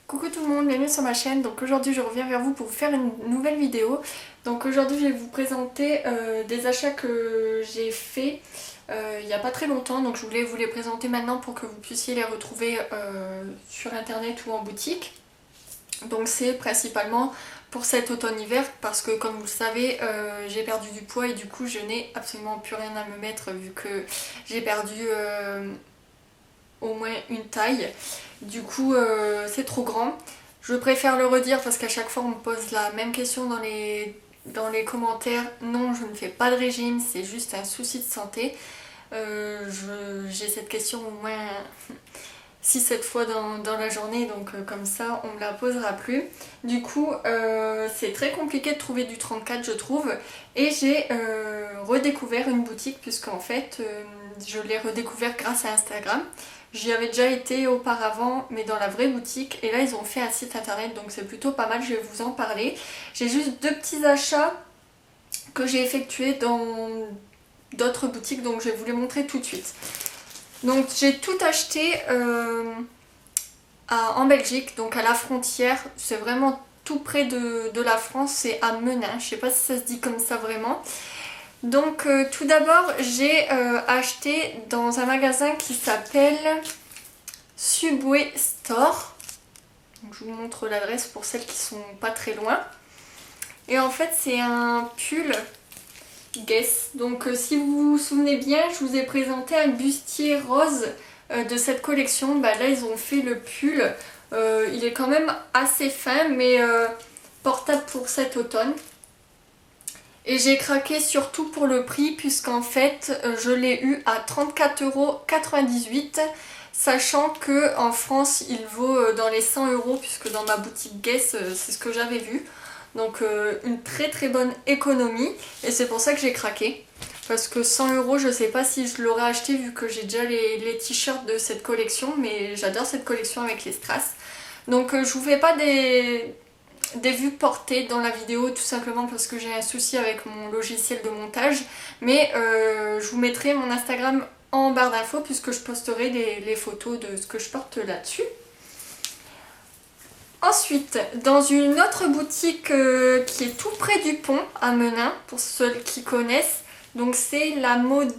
Coucou tout le monde, bienvenue sur ma chaîne. Donc aujourd'hui je reviens vers vous pour vous faire une nouvelle vidéo. Donc aujourd'hui je vais vous présenter des achats que j'ai fait il n'y a pas très longtemps. Donc je voulais vous les présenter maintenant pour que vous puissiez les retrouver sur internet ou en boutique. Donc c'est principalement pour cet automne-hiver parce que comme vous le savez j'ai perdu du poids et du coup je n'ai absolument plus rien à me mettre vu que j'ai perdu au moins une taille. Du coup c'est trop grand. Je préfère le redire parce qu'à chaque fois on me pose la même question dans les commentaires. Non, je ne fais pas de régime, c'est juste un souci de santé. J'ai cette question au moins 6-7 fois dans la journée, donc comme ça on me la posera plus. Du coup c'est très compliqué de trouver du 34 je trouve, et j'ai redécouvert une boutique puisqu'en fait je l'ai redécouvert grâce à Instagram. J'y avais déjà été auparavant mais dans la vraie boutique, et là ils ont fait un site internet donc c'est plutôt pas mal, je vais vous en parler. J'ai juste deux petits achats que j'ai effectués dans d'autres boutiques donc je vais vous les montrer tout de suite. Donc j'ai tout acheté en Belgique, donc à la frontière, c'est vraiment tout près de la France, c'est à Menin, je sais pas si ça se dit comme ça vraiment. Donc tout d'abord j'ai acheté dans un magasin qui s'appelle Subway Store. Donc, je vous montre l'adresse pour celles qui sont pas très loin. Et en fait c'est un pull Guess. Donc si vous vous souvenez bien, je vous ai présenté un bustier rose de cette collection. Bah, là ils ont fait le pull. Il est quand même assez fin mais portable pour cet automne. Et j'ai craqué surtout pour le prix puisqu'en fait je l'ai eu à 34,98 €, sachant que en France il vaut dans les 100 € puisque dans ma boutique Guess c'est ce que j'avais vu. Donc une très très bonne économie, et c'est pour ça que j'ai craqué. Parce que 100 € je sais pas si je l'aurais acheté vu que j'ai déjà les t-shirts de cette collection, mais j'adore cette collection avec les strass. Donc je vous fais pas des vues portées dans la vidéo tout simplement parce que j'ai un souci avec mon logiciel de montage, mais je vous mettrai mon Instagram en barre d'infos puisque je posterai les photos de ce que je porte là-dessus. Ensuite, dans une autre boutique qui est tout près du pont à Menin, pour ceux qui connaissent, donc c'est la moderie.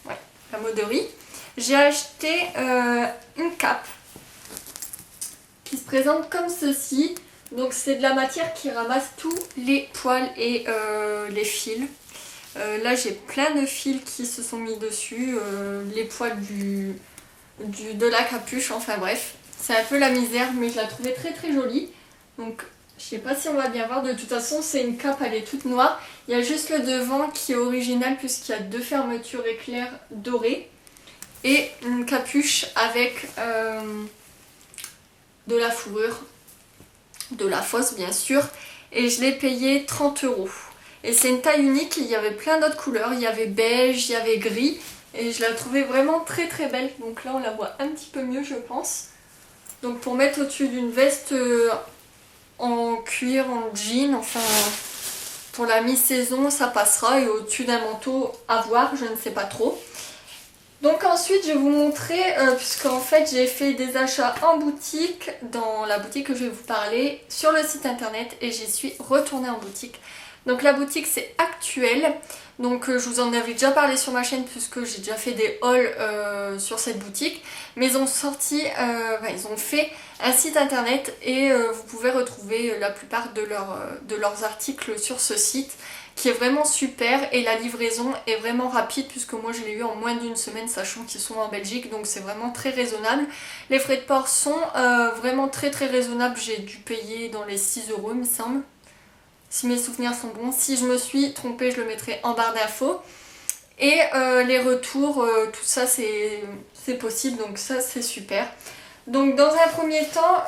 Ouais, la moderie. J'ai acheté une cape qui se présente comme ceci. Donc c'est de la matière qui ramasse tous les poils et les fils. Là j'ai plein de fils qui se sont mis dessus, les poils de la capuche, enfin bref. C'est un peu la misère mais je la trouvais très très jolie. Donc je sais pas si on va bien voir, de toute façon c'est une cape, elle est toute noire. Il y a juste le devant qui est original puisqu'il y a deux fermetures éclairs dorées. Et une capuche avec de la fourrure, de la fausse bien sûr. Et je l'ai payé 30 €. Et c'est une taille unique, il y avait plein d'autres couleurs. Il y avait beige, il y avait gris. Et je la trouvais vraiment très très belle. Donc là on la voit un petit peu mieux je pense. Donc pour mettre au-dessus d'une veste en cuir, en jean, enfin pour la mi-saison ça passera, et au-dessus d'un manteau à voir, je ne sais pas trop. Donc ensuite je vais vous montrer, puisqu'en fait j'ai fait des achats en boutique, dans la boutique que je vais vous parler, sur le site internet, et j'y suis retournée en boutique. Donc la boutique c'est Actuel, donc je vous en avais déjà parlé sur ma chaîne puisque j'ai déjà fait des hauls sur cette boutique, mais ils ont fait un site internet et vous pouvez retrouver la plupart de leurs articles sur ce site qui est vraiment super, et la livraison est vraiment rapide puisque moi je l'ai eu en moins d'une semaine sachant qu'ils sont en Belgique, donc c'est vraiment très raisonnable. Les frais de port sont vraiment très très raisonnables, j'ai dû payer dans les 6 € il me semble. Si mes souvenirs sont bons, si je me suis trompée, je le mettrai en barre d'infos. Et les retours, tout ça c'est possible, donc ça c'est super. Donc dans un premier temps,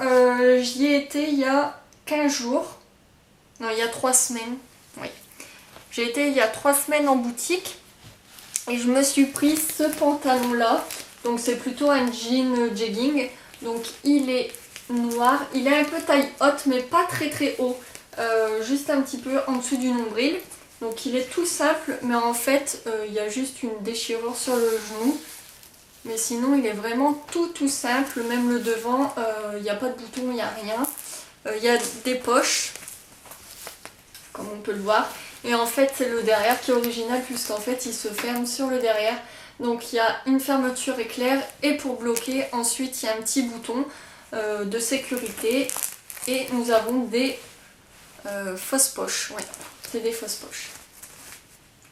j'y ai été il y a 15 jours. Non, il y a 3 semaines. Oui. J'ai été il y a 3 semaines en boutique. Et je me suis pris ce pantalon là. Donc c'est plutôt un jean jegging. Donc il est noir. Il est un peu taille haute mais pas très très haut. Juste un petit peu en dessous du nombril. Donc il est tout simple, mais en fait il y a juste une déchirure sur le genou. Mais sinon il est vraiment tout simple, même le devant, il n'y a pas de bouton, il n'y a rien. Il y a des poches, comme on peut le voir. Et en fait c'est le derrière qui est original puisqu'en fait il se ferme sur le derrière. Donc il y a une fermeture éclair et pour bloquer, ensuite il y a un petit bouton de sécurité. Et nous avons des fausses poches, ouais, c'est des fausses poches.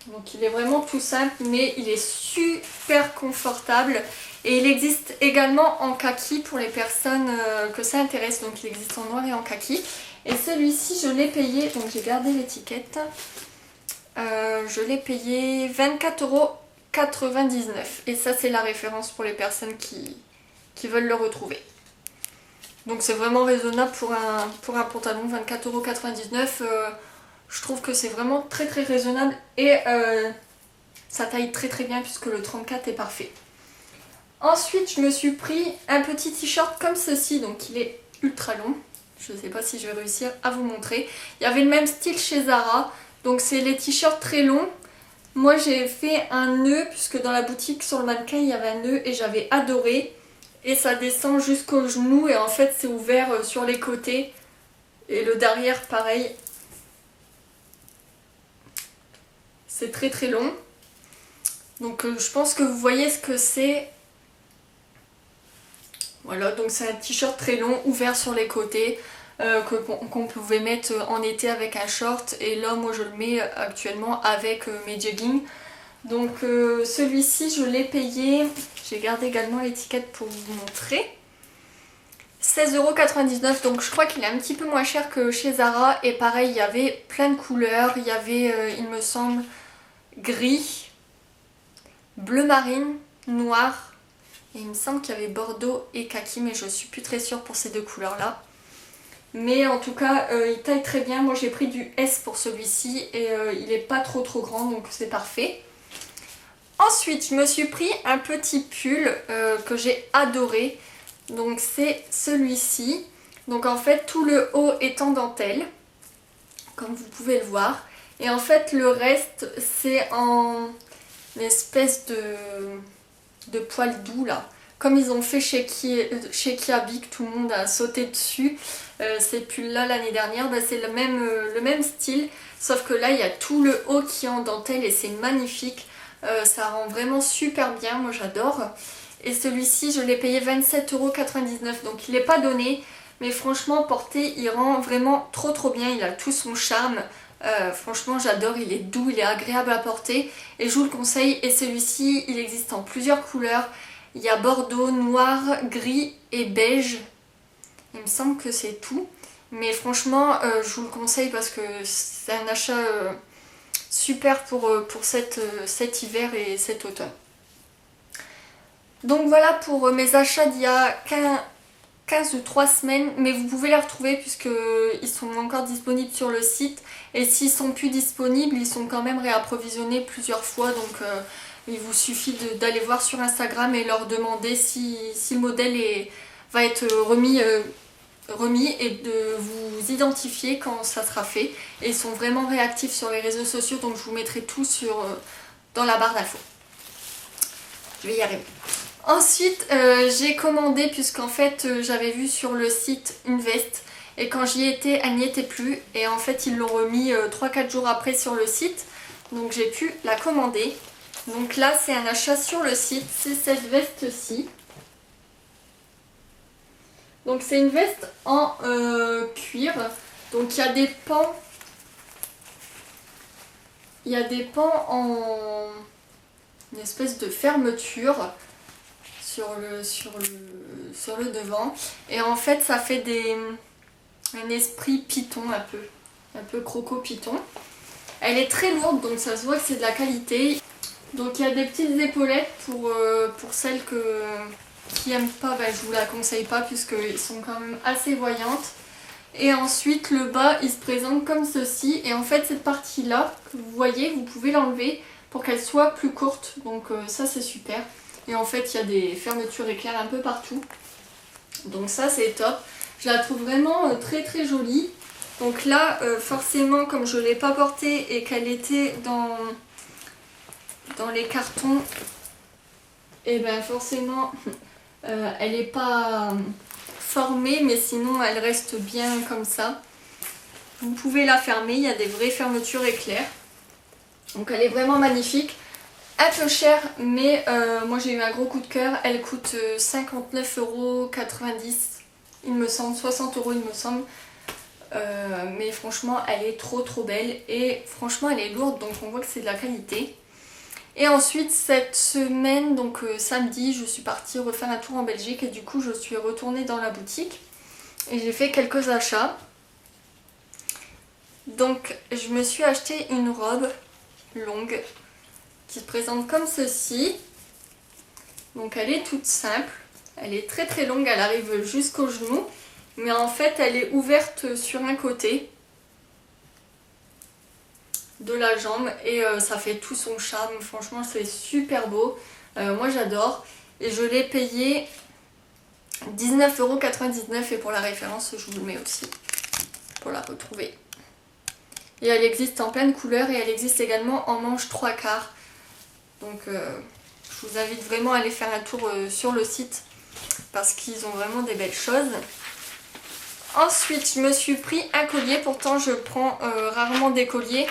Donc il est vraiment tout simple mais il est super confortable. Et il existe également en kaki pour les personnes que ça intéresse. Donc il existe en noir et en kaki. Et celui-ci je l'ai payé, donc j'ai gardé l'étiquette. Je l'ai payé 24,99 €. Et ça c'est la référence pour les personnes qui veulent le retrouver. Donc c'est vraiment raisonnable pour un pantalon, 24,99 €. Je trouve que c'est vraiment très raisonnable et ça taille très bien puisque le 34 est parfait. Ensuite je me suis pris un petit t-shirt comme ceci, donc il est ultra long. Je ne sais pas si je vais réussir à vous montrer. Il y avait le même style chez Zara, donc c'est les t-shirts très longs. Moi j'ai fait un nœud puisque dans la boutique sur le mannequin il y avait un nœud et j'avais adoré. Et ça descend jusqu'au genou et en fait c'est ouvert sur les côtés. Et le derrière pareil. C'est très long. Donc je pense que vous voyez ce que c'est. Voilà, donc c'est un t-shirt très long ouvert sur les côtés qu'on pouvait mettre en été avec un short. Et là moi je le mets actuellement avec mes joggings. Donc celui-ci je l'ai payé, j'ai gardé également l'étiquette pour vous montrer, 16,99 €, donc je crois qu'il est un petit peu moins cher que chez Zara. Et pareil il y avait plein de couleurs, il y avait il me semble gris, bleu marine, noir et il me semble qu'il y avait bordeaux et kaki mais je suis plus très sûre pour ces deux couleurs là. Mais en tout cas il taille très bien, moi j'ai pris du S pour celui-ci et il n'est pas trop grand donc c'est parfait. Ensuite, je me suis pris un petit pull que j'ai adoré. Donc c'est celui-ci. Donc en fait, tout le haut est en dentelle, comme vous pouvez le voir. Et en fait, le reste, c'est en espèce de poil doux là. Comme ils ont fait chez Kiabi, que tout le monde a sauté dessus. Ces pulls-là l'année dernière, bah, c'est le même style. Sauf que là, il y a tout le haut qui est en dentelle et c'est magnifique. Ça rend vraiment super bien, moi j'adore. Et celui-ci je l'ai payé 27,99 €, donc il n'est pas donné. Mais franchement porté il rend vraiment trop bien, il a tout son charme. Franchement j'adore, il est doux, il est agréable à porter. Et je vous le conseille, et celui-ci il existe en plusieurs couleurs. Il y a bordeaux, noir, gris et beige. Il me semble que c'est tout. Mais franchement je vous le conseille parce que c'est un achat... super pour cet hiver et cet automne. Donc voilà pour mes achats d'il y a 15 ou 3 semaines, mais vous pouvez les retrouver puisqu'ils sont encore disponibles sur le site. Et s'ils sont plus disponibles, ils sont quand même réapprovisionnés plusieurs fois. Donc il vous suffit d'aller voir sur Instagram et leur demander si le modèle va être remis et de vous identifier quand ça sera fait. Et ils sont vraiment réactifs sur les réseaux sociaux, donc je vous mettrai tout dans la barre d'infos. Je vais y arriver. Ensuite j'ai commandé, puisqu'en fait j'avais vu sur le site une veste et quand j'y étais elle n'y était plus et en fait ils l'ont remis 3-4 jours après sur le site, donc j'ai pu la commander. Donc là c'est un achat sur le site, c'est cette veste-ci. Donc c'est une veste en cuir, donc il y a des pans, en une espèce de fermeture sur le devant, et en fait ça fait un esprit python, un peu croco python. Elle est très lourde donc ça se voit que c'est de la qualité. Donc il y a des petites épaulettes pour celles qui n'aiment pas, ben, je vous la conseille pas puisqu'ils sont quand même assez voyantes. Et ensuite le bas il se présente comme ceci, et en fait cette partie là que vous voyez, vous pouvez l'enlever pour qu'elle soit plus courte, donc ça c'est super. Et en fait il y a des fermetures éclairs un peu partout, donc ça c'est top. Je la trouve vraiment très jolie. Donc là forcément comme je ne l'ai pas portée et qu'elle était dans les cartons, et ben forcément elle n'est pas formée, mais sinon elle reste bien comme ça. Vous pouvez la fermer, il y a des vraies fermetures éclairs. Donc elle est vraiment magnifique. Un peu chère, mais moi j'ai eu un gros coup de cœur. Elle coûte 59,90 €, il me semble, 60 € il me semble. Mais franchement elle est trop belle et franchement elle est lourde, donc on voit que c'est de la qualité. Et ensuite cette semaine, donc samedi, je suis partie refaire un tour en Belgique et du coup je suis retournée dans la boutique et j'ai fait quelques achats. Donc je me suis acheté une robe longue qui se présente comme ceci. Donc elle est toute simple, elle est très longue, elle arrive jusqu'au genou, mais en fait elle est ouverte sur un côté de la jambe et ça fait tout son charme. Franchement c'est super beau, moi j'adore et je l'ai payé 19,99 € et pour la référence je vous le mets aussi pour la retrouver. Et elle existe en plein de couleurs et elle existe également en manche 3/4. Donc je vous invite vraiment à aller faire un tour sur le site parce qu'ils ont vraiment des belles choses. Ensuite je me suis pris un collier, pourtant je prends rarement des colliers,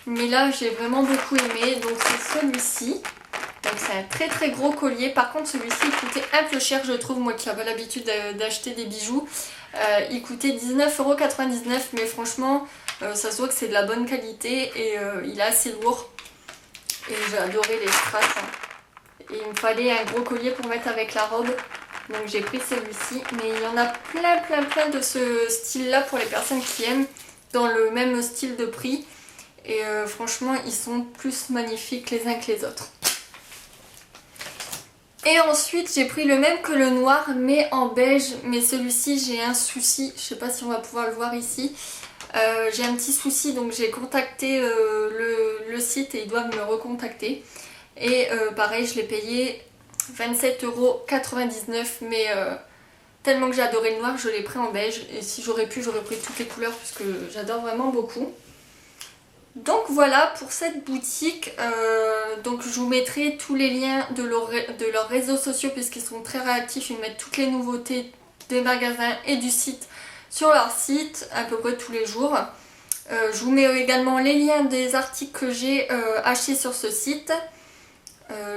mais là j'ai vraiment beaucoup aimé, donc c'est celui-ci. Donc c'est un très gros collier, par contre celui-ci il coûtait un peu cher je trouve, moi qui n'ai pas l'habitude d'acheter des bijoux. Il coûtait 19,99 €, mais franchement ça se voit que c'est de la bonne qualité et il est assez lourd. Et j'ai adoré les strass. Et il me fallait un gros collier pour mettre avec la robe. Donc j'ai pris celui-ci. Mais il y en a plein de ce style-là pour les personnes qui aiment, dans le même style de prix. Et franchement, ils sont plus magnifiques les uns que les autres. Et ensuite, j'ai pris le même que le noir, mais en beige. Mais celui-ci, j'ai un souci. Je sais pas si on va pouvoir le voir ici. J'ai un petit souci, donc j'ai contacté le site et ils doivent me recontacter. Et pareil, je l'ai payé 27,99 €, mais tellement que j'ai adoré le noir, je l'ai pris en beige. Et si j'aurais pu, j'aurais pris toutes les couleurs parce que j'adore vraiment beaucoup. Donc voilà pour cette boutique. Donc je vous mettrai tous les liens de leurs réseaux sociaux puisqu'ils sont très réactifs, ils mettent toutes les nouveautés des magasins et du site sur leur site à peu près tous les jours. Je vous mets également les liens des articles que j'ai achetés sur ce site,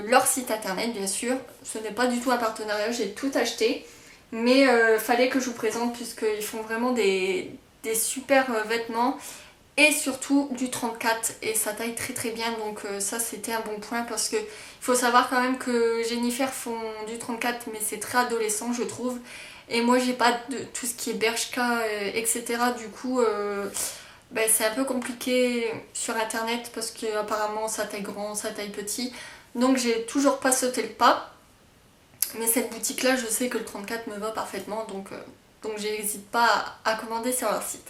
leur site internet bien sûr. Ce n'est pas du tout un partenariat, j'ai tout acheté, mais fallait que je vous présente puisqu'ils font vraiment des super vêtements et surtout du 34 et ça taille très bien, donc ça c'était un bon point parce que il faut savoir quand même que Jennifer font du 34 mais c'est très adolescent je trouve. Et moi j'ai pas de tout ce qui est Bershka, etc. Du coup ben, c'est un peu compliqué sur internet parce que apparemment ça taille grand, ça taille petit. Donc j'ai toujours pas sauté le pas. Mais cette boutique là je sais que le 34 me va parfaitement, donc j'hésite pas à commander sur leur site.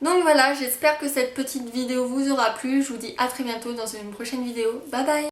Donc voilà, j'espère que cette petite vidéo vous aura plu. Je vous dis à très bientôt dans une prochaine vidéo. Bye bye!